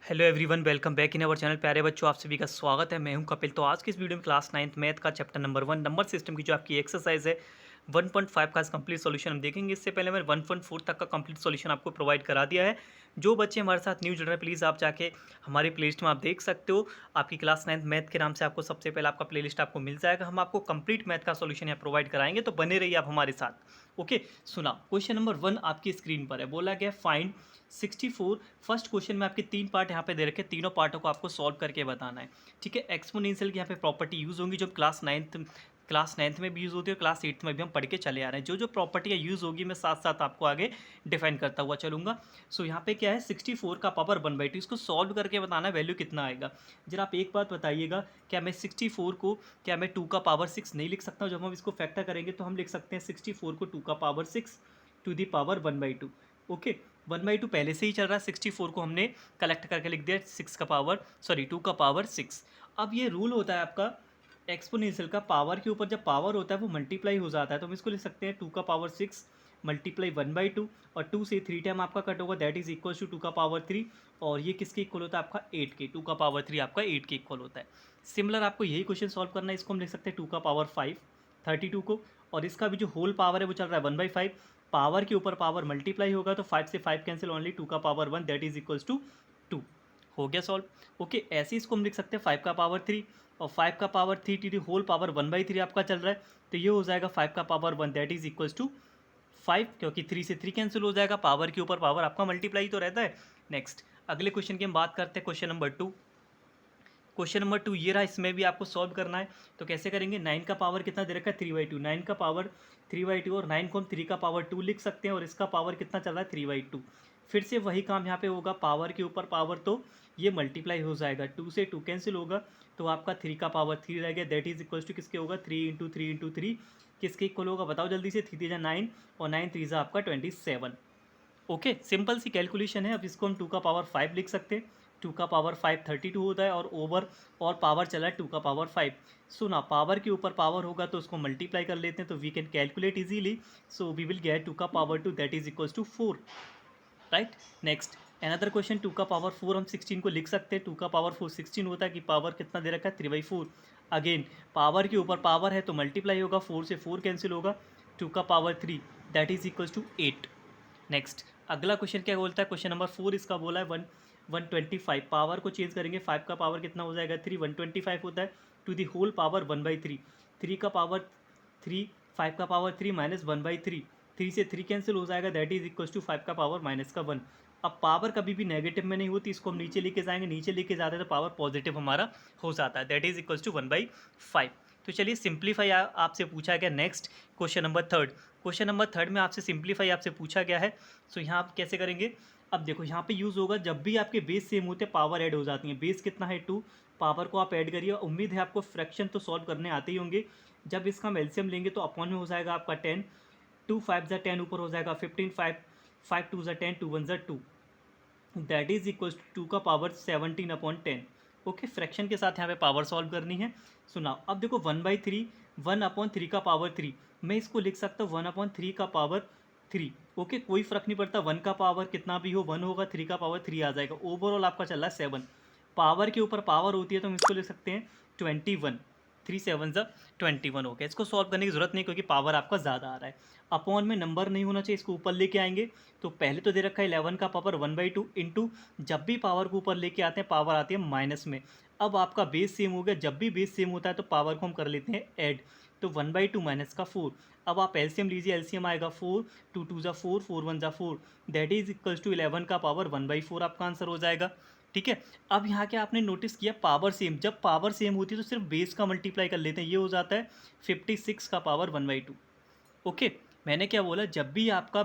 Hello everyone, welcome back in our channel. प्यारे बच्चों, आप सभी का स्वागत है। मैं हूं कपिल। तो आज की इस वीडियो में क्लास 9th मैथ का चैप्टर नंबर 1 नंबर सिस्टम की जो आपकी एक्सरसाइज है 1.5 का कंप्लीट सॉल्यूशन हम देखेंगे। इससे पहले मैंने 1.4 तक का कंप्लीट सॉल्यूशन आपको प्रोवाइड करा दिया है। जो बच्चे हमारे साथ न्यू जुड़ रहे हैं, प्लीज़ आप जाके हमारी प्लेलिस्ट में आप देख सकते हो। आपकी क्लास 9th मैथ के नाम से आपको सबसे पहले आपका प्लेलिस्ट आपको मिल जाएगा। हम आपको कंप्लीट मैथ का सॉल्यूशन यहाँ प्रोवाइड कराएंगे, तो बने रहिए आप हमारे साथ। ओके, सुना। क्वेश्चन नंबर 1 आपकी स्क्रीन पर है। बोला गया फाइंड 64। फर्स्ट क्वेश्चन में आपके 3 पार्ट यहाँ पे दे रखे, तीनों पार्टों को आपको सॉल्व करके बताना है। ठीक है, एक्सपोनेंशियल की यहाँ पे प्रॉपर्टी यूज़ होंगी जो क्लास नाइन्थ में भी यूज़ होती है और क्लास 8th में भी हम पढ़ के चले आ रहे हैं। जो जो प्रॉपर्टियाँ यूज़ होगी मैं साथ साथ आपको आगे डिफाइन करता हुआ चलूँगा। सो यहाँ पे क्या है, 64 का पावर 1/2, इसको सॉल्व करके बताना है वैल्यू कितना आएगा। जरा आप एक बात बताइएगा, क्या मैं 64 को क्या मैं 2 का पावर 6 नहीं लिख सकता हूँ? जब हम इसको फैक्टर करेंगे तो हम लिख सकते हैं 64 को 2 का power 6 to the power 1/2। Okay, 1/2 पहले से ही चल रहा है, 64 को हमने कलेक्ट करके लिख दिया 2 का पावर 6। अब ये रूल होता है आपका एक्सपोनेंशियल का, पावर के ऊपर जब पावर होता है वो मल्टीप्लाई हो जाता है। तो हम इसको लिख सकते हैं 2 का पावर 6 मल्टीप्लाई 1/2, और 2 से 3 टाइम आपका कट होगा, दैट इज इक्वल टू 2 का पावर 3। और ये किसके इक्वल होता है? आपका 8 के। 2 का पावर 3 आपका 8 के इक्वल होता है। सिमिलर आपको यही क्वेश्चन सॉल्व करना है। इसको हम लिख सकते हैं 2 का पावर 5 32 को, और इसका भी जो होल पावर है वो चल रहा है 1/5। पावर के ऊपर पावर मल्टीप्लाई होगा तो 5 से 5 कैंसिल, ओनली 2 का power 1 that is equals to 2। हो गया सॉल्व। ओके, ऐसे इसको हम लिख सकते हैं 5 का पावर 3, और 5 का पावर 3 टी होल पावर 1/3 आपका चल रहा है, तो ये हो जाएगा 5 का power 1 that is equals to 5, क्योंकि 3 से 3 कैंसिल हो जाएगा, पावर के ऊपर पावर आपका मल्टीप्लाई तो रहता है। नेक्स्ट अगले क्वेश्चन की हम बात करते हैं, क्वेश्चन नंबर 2। क्वेश्चन नंबर 2 ये रहा, इसमें भी आपको सॉल्व करना है। तो कैसे करेंगे? 9 का पावर कितना दे रखा है? 3/2। 9 का पावर 3/2, और 9 को हम 3 का पावर 2 लिख सकते हैं, और इसका पावर कितना चल रहा है? 3/2। फिर से वही काम यहाँ पे होगा, पावर के ऊपर पावर तो ये मल्टीप्लाई हो जाएगा, 2 से 2 कैंसिल होगा, तो आपका 3 का पावर 3 रह गया, दैट इज इक्वल्स टू किसके होगा? 3 × 3 × 3 किसके इक्वल होगा? बताओ जल्दी से। 3 3 9, और 9 3 आपका 27। ओके, सिंपल सी कैलकुलेशन है। अब इसको हम 2 का पावर 5 लिख सकते हैं। 2 का पावर 5 32 होता है, और ओवर और पावर चला है 2 का पावर 5। सो ना, पावर के ऊपर पावर होगा तो उसको मल्टीप्लाई कर लेते हैं, तो we can calculate easily. So we will get 2 का power 2 that is equals to 4, right. Next another question, 2 का पावर 4 हम 16 को लिख सकते हैं। 2 का पावर 4 16 होता है, कि पावर कितना दे रखा है? 3/4। अगेन पावर के ऊपर पावर है तो मल्टीप्लाई होगा, 4 से 4 कैंसिल होगा, 2 का power 3 that is equals to 8। Next अगला क्वेश्चन क्या बोलता है? क्वेश्चन नंबर 4 इसका बोला है 125। पावर को चेंज करेंगे, 5 का पावर कितना हो जाएगा? 3। 125 होता है टू दी होल पावर 1/3। 3 का पावर 3, 5 का पावर 3 माइनस 1/3, 3 से 3 कैंसिल हो जाएगा, दैट इज इक्वल्स टू 5 का पावर माइनस का 1। अब पावर कभी भी नेगेटिव में नहीं होती, इसको हम नीचे लेके जाएंगे, नीचे लेके जाते हैं तो पावर पॉजिटिव हमारा हो जाता है, दैट इज इक्वल्स टू 1/5। तो चलिए सिंप्लीफाई आपसे पूछा गया। Next question number 3। Question number 3 में आपसे सिंप्लीफाई आपसे पूछा गया है। सो यहाँ आप कैसे करेंगे? अब देखो, यहाँ पे यूज़ होगा जब भी आपके बेस सेम होते हैं पावर ऐड हो जाती है। बेस कितना है? 2, पावर को आप ऐड करिए। उम्मीद है आपको फ्रैक्शन तो सॉल्व करने आते ही होंगे। जब इसका हम एलसीएम लेंगे तो अपॉन में हो जाएगा आपका 10, 2 5 ज़ा 10 ऊपर हो जाएगा 15, 5 5 2 ज़ा 10, 2 1 ज़ा 2, दैट इज इक्वल टू 2 का पावर 17/10। ओके, फ्रैक्शन के साथ यहाँ पे पावर सॉल्व करनी है। सुनाओ, अब देखो 1/3, 1/3 का पावर 3, मैं इसको लिख सकता हूँ 1/3 का पावर 3। ओके, कोई फर्क नहीं पड़ता, 1 का पावर कितना भी हो 1 होगा, 3 का पावर 3 आ जाएगा। ओवरऑल आपका चल रहा है 7। पावर के ऊपर पावर होती है तो हम इसको लिख सकते हैं 21। 3 7 ज़ा 21 हो गया। इसको सॉल्व करने की जरूरत नहीं, क्योंकि पावर आपका ज़्यादा आ रहा है। अपॉन में नंबर नहीं होना चाहिए, इसको ऊपर लेके आएंगे। तो पहले तो दे रखा है 11 का पावर 1/2 इंटू, जब भी पावर को ऊपर लेके आते हैं पावर आती है माइनस में। अब आपका बेस सेम हो गया, जब भी बेस सेम होता है तो पावर को हम कर लेते हैं ऐड। तो 1/2 माइनस का 4। अब आप एलसीएम लीजिए, एलसीएम आएगा 4, 2 2 ज़ा 4, 4 1 ज़ा 4, दैट इज इक्वल्स टू 11 का पावर 1/4 आपका आंसर हो जाएगा। ठीक है, अब यहाँ क्या आपने नोटिस किया? पावर सेम, जब पावर सेम होती है तो सिर्फ बेस का मल्टीप्लाई कर लेते हैं, ये हो जाता है 56 का पावर 1/2। ओके, मैंने क्या बोला? जब भी आपका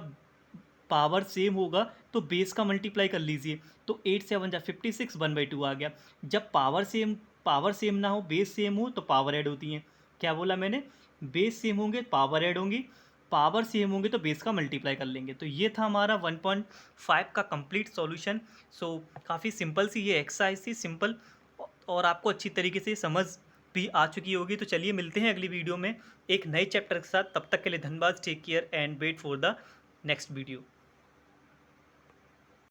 पावर सेम होगा तो बेस का मल्टीप्लाई कर लीजिए। तो 8 7 जा 56, 1/2 आ गया। जब पावर सेम ना हो, बेस सेम हो, तो पावर ऐड होती हैं। क्या बोला मैंने? बेस सेम होंगे पावर ऐड होंगी, पावर सेम होंगे तो बेस का मल्टीप्लाई कर लेंगे। तो ये था हमारा 1.5 का कंप्लीट सॉल्यूशन। सो काफ़ी सिंपल सी ये एक्सरसाइज थी, सिंपल, और आपको अच्छी तरीके से समझ भी आ चुकी होगी। तो चलिए मिलते हैं अगली वीडियो में एक नए चैप्टर के साथ। तब तक के लिए धन्यवाद, take care and wait for the next video.